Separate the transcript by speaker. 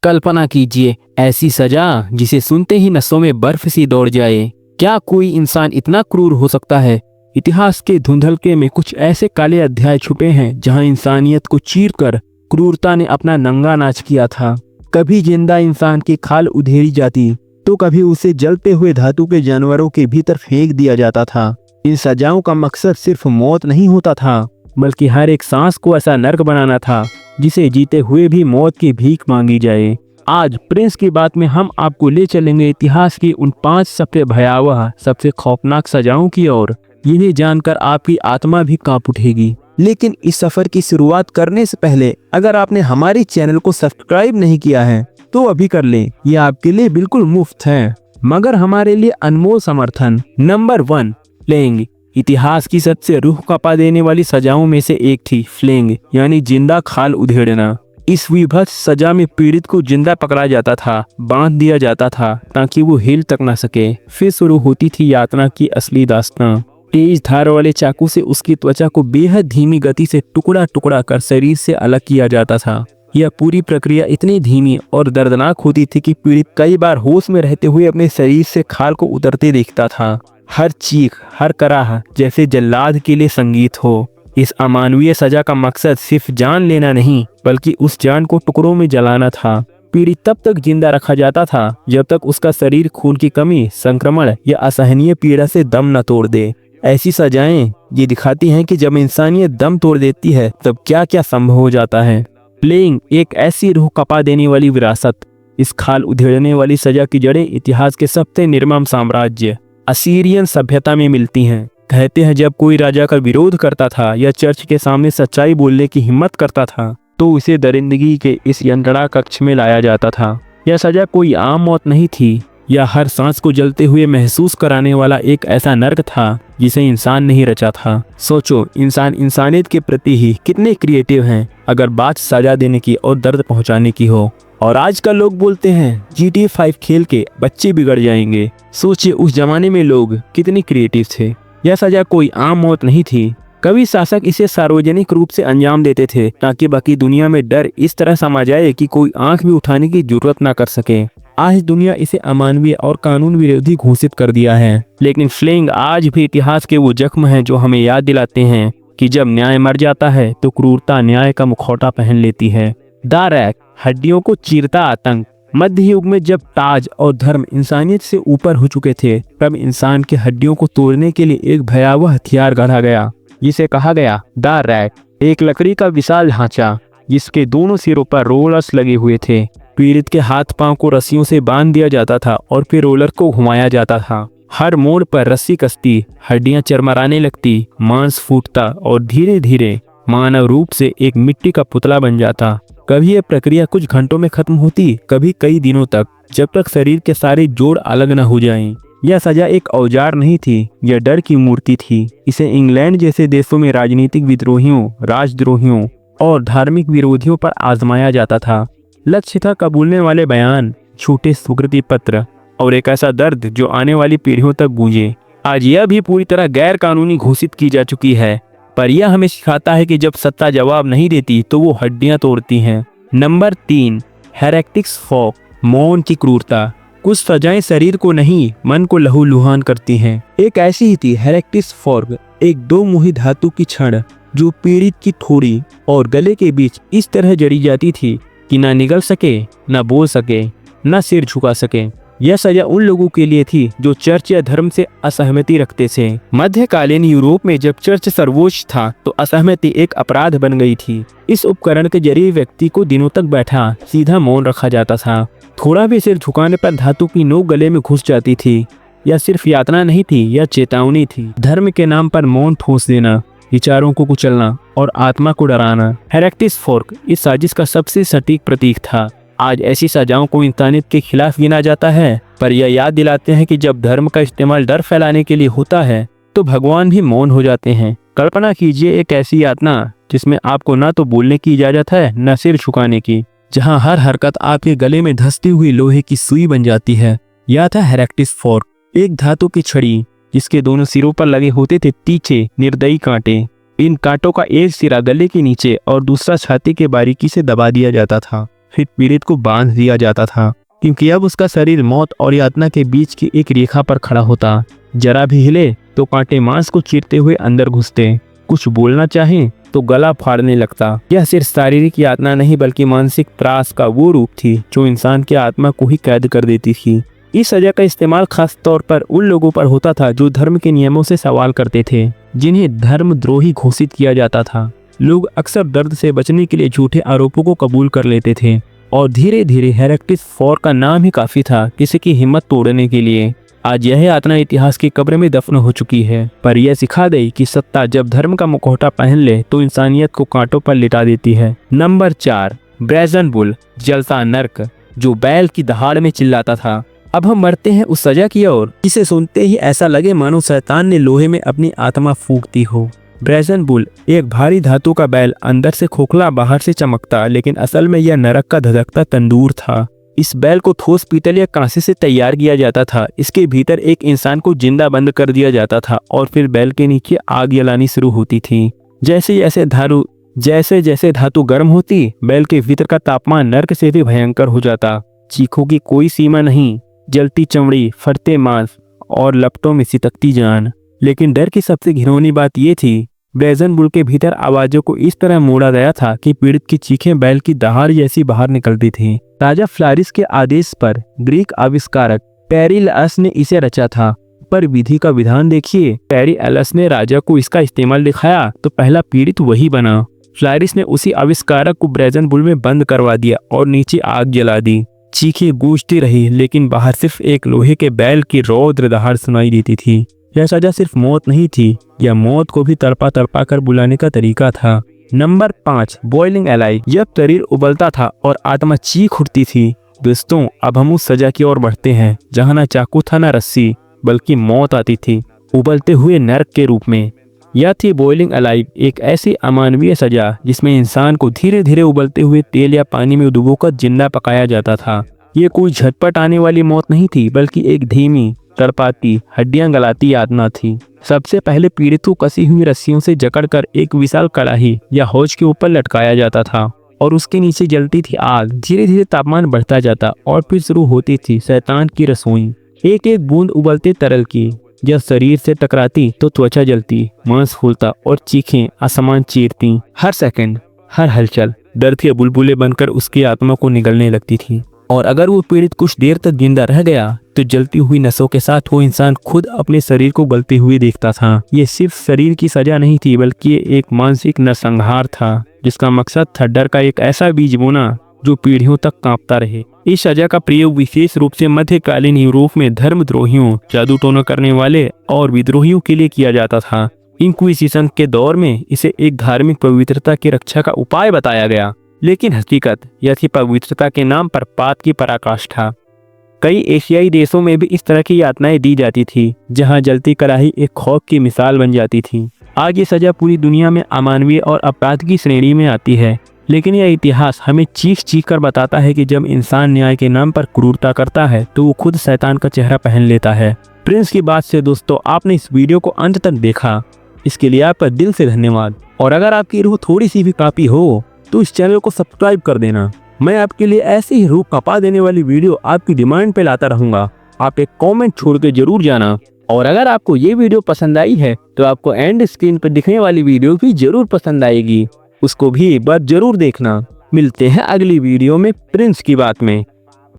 Speaker 1: कल्पना कीजिए ऐसी सजा जिसे सुनते ही नसों में बर्फ सी दौड़ जाए। क्या कोई इंसान इतना क्रूर हो सकता है? इतिहास के धुंधलके में कुछ ऐसे काले अध्याय छुपे हैं जहां इंसानियत को चीरकर क्रूरता ने अपना नंगा नाच किया था। कभी जिंदा इंसान की खाल उधेड़ी जाती तो कभी उसे जलते हुए धातु के जानवरों के भीतर फेंक दिया जाता था। इन सजाओं का मकसद सिर्फ मौत नहीं होता था, बल्कि हर एक सांस को ऐसा नर्क बनाना था जिसे जीते हुए भी मौत की भीख मांगी जाए। आज प्रिंस की बात में हम आपको ले चलेंगे इतिहास की उन 5 सबसे भयावह, सबसे खौफनाक सजाओं की ओर। इन्हें जानकर आपकी आत्मा भी कांप उठेगी। लेकिन इस सफर की शुरुआत करने से पहले अगर आपने हमारे चैनल को सब्सक्राइब नहीं किया है तो अभी कर लें। यह आपके लिए बिल्कुल मुफ्त है, मगर हमारे लिए अनमोल समर्थन। नंबर 1, फ्लेंग। इतिहास की सबसे रूह कपा देने वाली सजाओं में से एक थी फ्लेंग, यानी जिंदा खाल उधेड़ना। इस विभत्स सजा में पीड़ित को जिंदा पकड़ा जाता था, बांध दिया जाता था ताकि वो हिल तक न सके। फिर शुरू होती थी यातना की असली दास्तां। तेज धार वाले चाकू से उसकी त्वचा को बेहद धीमी गति से टुकड़ा टुकड़ा कर शरीर से अलग किया जाता था। यह पूरी प्रक्रिया इतनी धीमी और दर्दनाक होती थी कि पीड़ित कई बार होश में रहते हुए अपने शरीर से खाल को उतरते देखता था। हर चीख, हर कराह जैसे जल्लाद के लिए संगीत हो। इस अमानवीय सजा का मकसद सिर्फ जान लेना नहीं, बल्कि उस जान को टुकड़ों में जलाना था। पीड़ित तब तक जिंदा रखा जाता था जब तक उसका शरीर खून की कमी, संक्रमण या असहनीय पीड़ा से दम न तोड़ दे। ऐसी सजाएं ये दिखाती हैं कि जब इंसानियत दम तोड़ देती है तब क्या क्या संभव हो जाता है। फ्लेइंग एक ऐसी रूह कपा देने वाली विरासत। इस खाल उधेड़ने वाली सजा की जड़ें इतिहास के सबसे निर्मम साम्राज्य असीरियन सभ्यता में मिलती हैं। कहते हैं जब कोई राजा का विरोध करता था या चर्च के सामने सच्चाई बोलने की हिम्मत करता था तो उसे दरिंदगी के इस यंत्रणा कक्ष में लाया जाता था। यह सजा कोई आम मौत नहीं थी, यह हर सांस को जलते हुए महसूस कराने वाला एक ऐसा नर्क था जिसे इंसान नहीं रचा था। सोचो, इंसान इंसानियत के प्रति ही कितने क्रिएटिव हैं अगर बात सजा देने की और दर्द पहुंचाने की हो। और आजकल लोग बोलते हैं GTA 5 खेल के बच्चे बिगड़ जाएंगे। सोचिए उस जमाने में लोग कितने क्रिएटिव थे। यह सजा कोई आम मौत नहीं थी। कभी शासक इसे सार्वजनिक रूप से अंजाम देते थे ताकि बाकी दुनिया में डर इस तरह समा जाए कि कोई आंख भी उठाने की जरूरत ना कर सके। आज दुनिया इसे अमानवीय और कानून विरोधी घोषित कर दिया है, लेकिन फ्लेइंग आज भी इतिहास के वो जख्म हैं जो हमें याद दिलाते हैं कि जब न्याय मर जाता है तो क्रूरता न्याय का मुखौटा पहन लेती है। द रैक, हड्डियों को चीरता आतंक। मध्य युग में जब ताज और धर्म इंसानियत से ऊपर हो चुके थे तब इंसान की हड्डियों को तोड़ने के लिए एक भयावह हथियार गढ़ा गया जिसे कहा गया द रैक। एक लकड़ी का विशाल ढांचा जिसके दोनों सिरों पर रोलर्स लगे हुए थे। पीड़ित के हाथ पांव को रस्सियों से बांध दिया जाता था और फिर रोलर को घुमाया जाता था। हर मोड़ पर रस्सी कसती, हड्डियां चरमराने लगती, मांस फूटता और धीरे धीरे मानव रूप से एक मिट्टी का पुतला बन जाता। कभी यह प्रक्रिया कुछ घंटों में खत्म होती, कभी कई दिनों तक, जब तक शरीर के सारे जोड़ अलग न हो जाएं। यह सजा एक औजार नहीं थी, यह डर की मूर्ति थी। इसे इंग्लैंड जैसे देशों में राजनीतिक विद्रोहियों, राजद्रोहियों और धार्मिक विरोधियों पर आजमाया जाता था। लक्ष्य था कबूलने वाले बयान, छोटे स्वीकृति पत्र और एक ऐसा दर्द जो आने वाली पीढ़ियों तक गूंजे। आज यह भी पूरी तरह गैर कानूनी घोषित की जा चुकी है, पर यह हमें सिखाता है कि जब सत्ता जवाब नहीं देती तो वो हड्डियां तोड़ती हैं। नंबर 3, हेरेटिक्स फॉक, मौन की क्रूरता। कुछ सजाएं शरीर को नहीं मन को लहूलुहान करती हैं। एक ऐसी ही थी हेरेटिक्स फॉर्क, एक 2 मुही धातु की छड़ जो पीड़ित की ठोड़ी और गले के बीच इस तरह जड़ी जाती थी कि ना निगल सके, ना बोल सके, ना सिर झुका सके। यह सजा उन लोगों के लिए थी जो चर्च या धर्म से असहमति रखते थे। मध्यकालीन यूरोप में जब चर्च सर्वोच्च था तो असहमति एक अपराध बन गई थी। इस उपकरण के जरिए व्यक्ति को दिनों तक बैठा सीधा मौन रखा जाता था। थोड़ा भी सिर झुकाने पर धातु की नोक गले में घुस जाती थी। यह सिर्फ यातना नहीं थी, यह चेतावनी थी। धर्म के नाम पर मौन ठोस देना, विचारों को कुचलना और आत्मा को डराना। हेरेटिक्स फॉर्क इस साजिश का सबसे सटीक प्रतीक था। आज ऐसी सजाओं को इंसानियत के खिलाफ गिना जाता है, पर यह याद दिलाते हैं कि जब धर्म का इस्तेमाल डर फैलाने के लिए होता है तो भगवान भी मौन हो जाते हैं। कल्पना कीजिए एक ऐसी यातना जिसमें आपको ना तो बोलने की इजाजत है न सिर झुकाने की, जहां हर हरकत आपके गले में धंसती हुई लोहे की सुई बन जाती है। यह था हेरेटिक्स फॉर्क, एक धातु की छड़ी जिसके दोनों सिरों पर लगे होते थे तीखे निर्दयी कांटे। इन कांटों का एक सिरा गले के नीचे और दूसरा छाती के बारीकी से दबा दिया जाता था। फिर पीड़ित को बांध दिया जाता था, क्योंकि अब उसका शरीर मौत और यातना के बीच की एक रेखा पर खड़ा होता। जरा भी हिले तो कांटे मांस को चीरते हुए अंदर घुसते, कुछ बोलना चाहे तो गला फाड़ने लगता। यह सिर्फ शारीरिक यातना नहीं बल्कि मानसिक त्रास का वो रूप थी जो इंसान की आत्मा को ही कैद कर देती थी। इस सजा का इस्तेमाल खास तौर पर उन लोगों पर होता था जो धर्म के नियमों से सवाल करते थे, जिन्हें धर्मद्रोही घोषित किया जाता था। लोग अक्सर दर्द से बचने के लिए झूठे आरोपों को कबूल कर लेते थे और धीरे धीरे हेरेक्टिस 4 का नाम ही काफी था किसी की हिम्मत तोड़ने के लिए। आज यह यातना इतिहास की कब्र में दफन हो चुकी है, पर यह सिखा दे कि सत्ता जब धर्म का मुखौटा पहन ले तो इंसानियत को कांटों पर लिटा देती है। नंबर 4, ब्रेजन बुल, जलता नर्क, जो बैल की दहाड़ में चिल्लाता था। अब हम मरते हैं उस सजा की ओर जिसे सुनते ही ऐसा लगे मानो शैतान ने लोहे में अपनी आत्मा फूंक दी हो। ब्रेजन बुल एक भारी धातु का बैल, अंदर से खोखला बाहर से चमकता, लेकिन असल में यह नरक का धधकता तंदूर था। इस बैल को ठोस पीतल या कांसे से तैयार किया जाता था। इसके भीतर एक इंसान को जिंदा बंद कर दिया जाता था और फिर बैल के नीचे आग जलानी शुरू होती थी। जैसे जैसे धातु गर्म होती, बैल के भीतर का तापमान नर्क से भी भयंकर हो जाता। चीखों की कोई सीमा नहीं, जलती चमड़ी, फटते मांस और लपटों में सितकती जान। लेकिन डर की सबसे घिनौनी बात यह थी, ब्रेजन बुल के भीतर आवाजों को इस तरह मोड़ा गया था कि पीड़ित की चीखें बैल की दहाड़ जैसी बाहर निकलती थीं। राजा फ्लारिस के आदेश पर ग्रीक आविष्कारक पेरिलस ने इसे रचा था, पर विधि का विधान देखिए। पेरिलस ने राजा को इसका इस्तेमाल दिखाया तो पहला पीड़ित वही बना। फ्लारिस ने उसी आविष्कारक को ब्रेजन बुल में बंद करवा दिया और नीचे आग जला दी। चीखें गूंजती रही, लेकिन बाहर सिर्फ एक लोहे के बैल की रौद्र दहाड़ सुनाई देती थी। यह सजा सिर्फ मौत नहीं थी, यह मौत को भी तड़पा तड़पा कर बुलाने का तरीका था। नंबर 5, बॉइलिंग एलाइव, जब शरीर उबलता था और आत्मा चीख उठती थी। दोस्तों, अब हम उस सजा की ओर बढ़ते हैं जहां ना चाकू था ना रस्सी, बल्कि मौत आती थी उबलते हुए नर्क के रूप में। यह थी बॉइलिंग एलाइव, एक ऐसी अमानवीय सजा जिसमें इंसान को धीरे धीरे उबलते हुए तेल या पानी में डुबोकर जिंदा पकाया जाता था। ये कोई झटपट आने वाली मौत नहीं थी, बल्कि एक धीमी, तड़पाती, हड्डियां गलाती यातना थी। सबसे पहले पीड़ित को कसी हुई रस्सियों से जकड़कर एक विशाल कड़ाही या हौज के ऊपर लटकाया जाता था और उसके नीचे जलती थी आग। धीरे धीरे तापमान बढ़ता जाता और फिर शुरू होती थी शैतान की रसोई। एक एक बूंद उबलते तरल की जब शरीर से टकराती तो त्वचा जलती, मांस फूलता और चीखें आसमान चीरती। हर सेकंड, हर हलचल दर्द के बुलबुले बनकर उसकी आत्मा को निगलने लगती थी। और अगर वो पीड़ित कुछ देर तक जिंदा रह गया तो जलती हुई नसों के साथ वो इंसान खुद अपने शरीर को गलते हुए देखता था। ये सिर्फ शरीर की सजा नहीं थी, बल्कि ये एक मानसिक नरसंहार था जिसका मकसद था डर का एक ऐसा बीज बोना जो पीढ़ियों तक कांपता रहे। इस सजा का प्रयोग विशेष रूप से मध्यकालीन यूरोप में धर्मद्रोहियों, जादू टोना करने वाले और विद्रोहियों के लिए किया जाता था। इंक्विजिशन के दौर में इसे एक धार्मिक पवित्रता की रक्षा का उपाय बताया गया, लेकिन हकीकत यह थी पवित्रता के नाम पर पाप की पराकाष्ठा। कई एशियाई देशों में भी इस तरह की यातनाएं दी जाती थी, जहां जलती कड़ाही एक खौफ की मिसाल बन जाती थी। आज ये सजा पूरी दुनिया में अमानवीय और अपराध की श्रेणी में आती है, लेकिन यह इतिहास हमें चीख चीख कर बताता है कि जब इंसान न्याय के नाम पर क्रूरता करता है तो वो खुद शैतान का चेहरा पहन लेता है। प्रिंस की बात से दोस्तों, आपने इस वीडियो को अंत तक देखा, इसके लिए आपका दिल से धन्यवाद। और अगर आपकी रूह थोड़ी सी भी कांपी हो तो इस चैनल को सब्सक्राइब कर देना। मैं आपके लिए ऐसी ही रूह कांपा देने वाली वीडियो आपकी डिमांड पे लाता रहूंगा। आप एक कमेंट छोड़ के जरूर जाना। और अगर आपको ये वीडियो पसंद आई है तो आपको एंड स्क्रीन पर दिखने वाली वीडियो भी जरूर पसंद आएगी, उसको भी एक बार जरूर देखना। मिलते हैं अगली वीडियो में प्रिंस की बात में।